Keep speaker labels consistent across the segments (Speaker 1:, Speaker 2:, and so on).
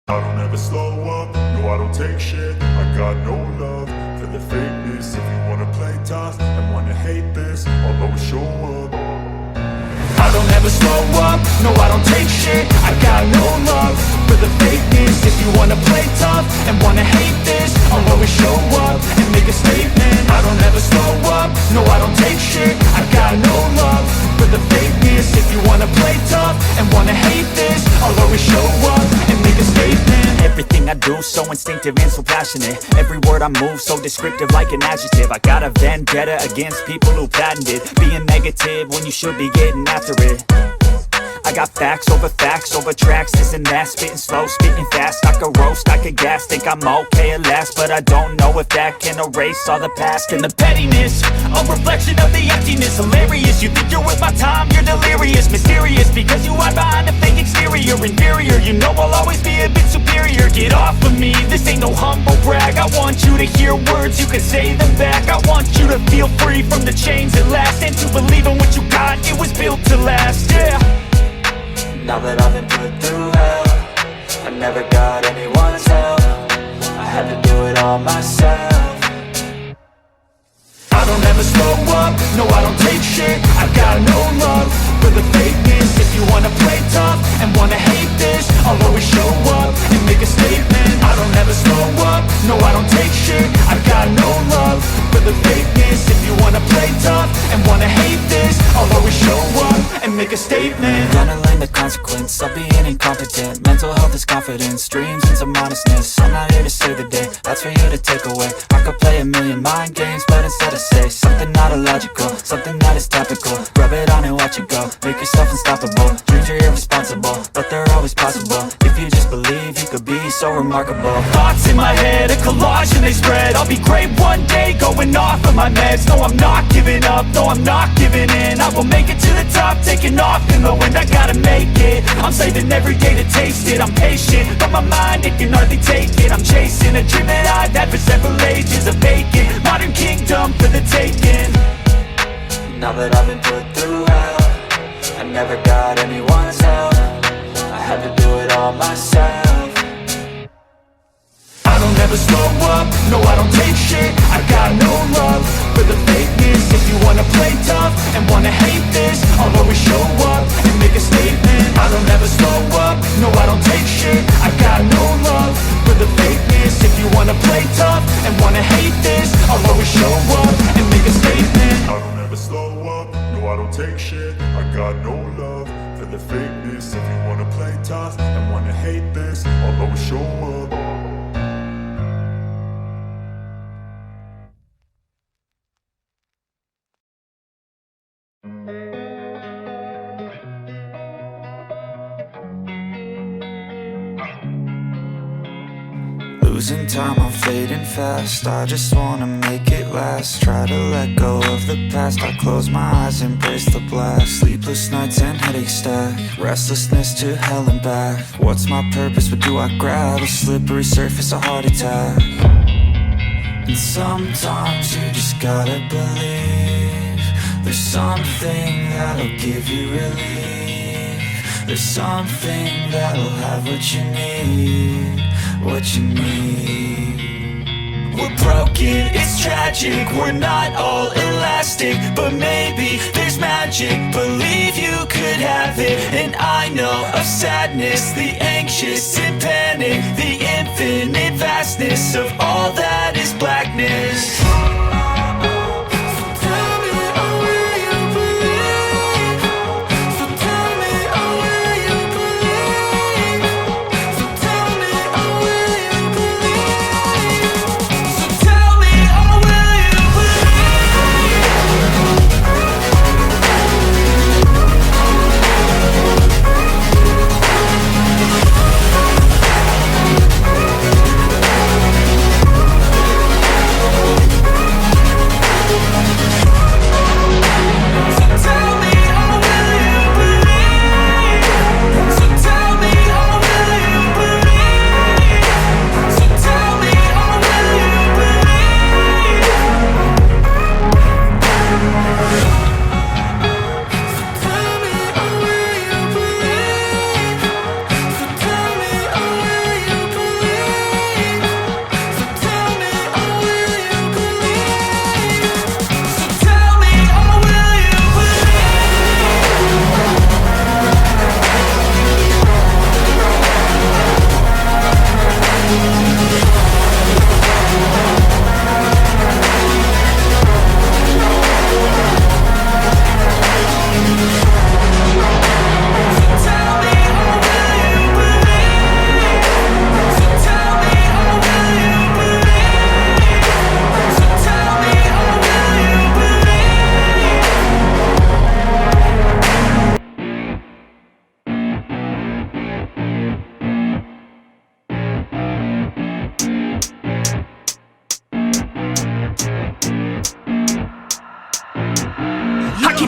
Speaker 1: I don't ever slow up, no I don't take shit. I got no love for the fakeness. If you wanna play tough and wanna hate this, I'll always show up. I don't ever slow up, no I don't take shit. I got no love for the fakeness. If you wanna play tough and wanna hate this, I'll always show up and make a statement. I don't ever slow up, no I don't take shit. I got no love for the fakeness. If you wanna play tough and wanna hate this, I'll always show up and make a statement.
Speaker 2: Everything I do so instinctive and so passionate. Every word I move so descriptive like an adjective. I got a vendetta against people who patented being negative when you should be getting after it. I got facts over tracks, this and that. Spitting slow, spitting fast, I could roast, I could gas. Think I'm okay at last, but I don't know if that can erase all the past. And the pettiness, a reflection of the emptiness. Hilarious, you think you're worth my time, you're delirious. Mysterious, because you hide behind a fake exterior. Inferior, you know I'll always be a bit superior. Get off of me, this ain't no humble brag. I want you to hear words, you can say them back. I want you to feel free from the chains at last, and to believe in what you got, it was built to last, yeah.
Speaker 3: Now that I've been put through hell, I never got anyone's help. I had to do it all myself.
Speaker 1: I don't ever slow up, no I don't take shit. I got no love for the fakeness. If you wanna play tough and wanna hate this, I'll always show up and make a statement. I don't ever slow up, no I don't take shit. I got no love for the fakeness. If you wanna play tough and wanna hate this, I'll always show up and make a statement.
Speaker 3: Gonna learn the consequence of being incompetent. Mental health is confidence, dreams and some honestness. I'm not here to save the day, that's for you to take away. I could play a million mind games, but instead I say something not illogical, something that is topical. Rub it on and watch it go, make yourself unstoppable. Dreams are irresponsible, but they're always possible. If you just believe, you could be so remarkable.
Speaker 2: Thoughts in my head, a collage and they spread. I'll be great one day, going off of my meds. No, I'm not giving up, no, I'm not giving in. I will make it to the top, taking off in the wind. I gotta make it, I'm saving every day to taste it. I'm patient, but my mind, it can hardly take it. I'm chasing a dream that I've had for several ages. A vacant, modern kingdom for the taking.
Speaker 3: Now that I've been put through hell, I never got anyone's help. I had to do it all myself.
Speaker 1: I don't ever slow up, no I don't take shit. I got no love for the fakeness. If you wanna play tough and wanna hate this, I'll always show up and make a statement. I don't ever slow up, no I don't take shit. I got no love for the fakeness. If you wanna play tough and wanna hate this, I'll always show up and make a statement. I don't ever slow up, no I don't take shit. I got no love for the fakeness. If you wanna play tough and wanna hate this, I'll always show up.
Speaker 3: Losing time, I'm fading fast. I just wanna make it last. Try to let go of the past. I close my eyes, embrace the blast. Sleepless nights and headaches stack. Restlessness to hell and back. What's my purpose? What do I grab? A slippery surface, a heart attack. And sometimes you just gotta believe there's something that'll give you relief. There's something that'll have what you need, what you need.
Speaker 2: We're broken, it's tragic, we're not all elastic, but maybe there's magic. Believe you could have it, and I know of sadness, the anxious and panic, the infinite vastness of all that is blackness.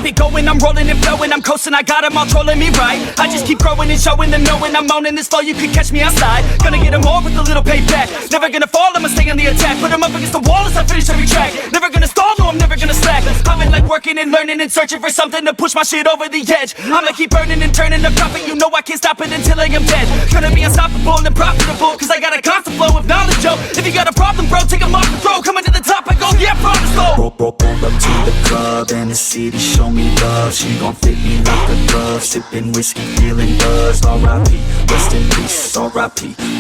Speaker 2: keep it going, I'm rolling and flowing, I'm coasting, I got them all trolling me right. I just keep growing and showing them, knowing I'm owning this flow, you can catch me outside. Gonna get them all with a little payback. Never gonna fall, I'ma stay on the attack. Put them up against the wall as I finish every track. Never gonna stall, no, I'm never gonna slack. I've been like working and learning and searching for something to push my shit over the edge. I'ma keep burning and turning up profit, you know I can't stop it until I am dead. Gonna be unstoppable and profitable, cause I got a constant flow of knowledge, yo. If you got a problem, bro, take 'em off the throw. Coming to the top, I go, yeah, promise, though.
Speaker 3: Roll up to the club and the city show me love. She gon' fit me like a glove. Sipping whiskey, feeling buzzed. R.I.P. Rest in peace. R.I.P.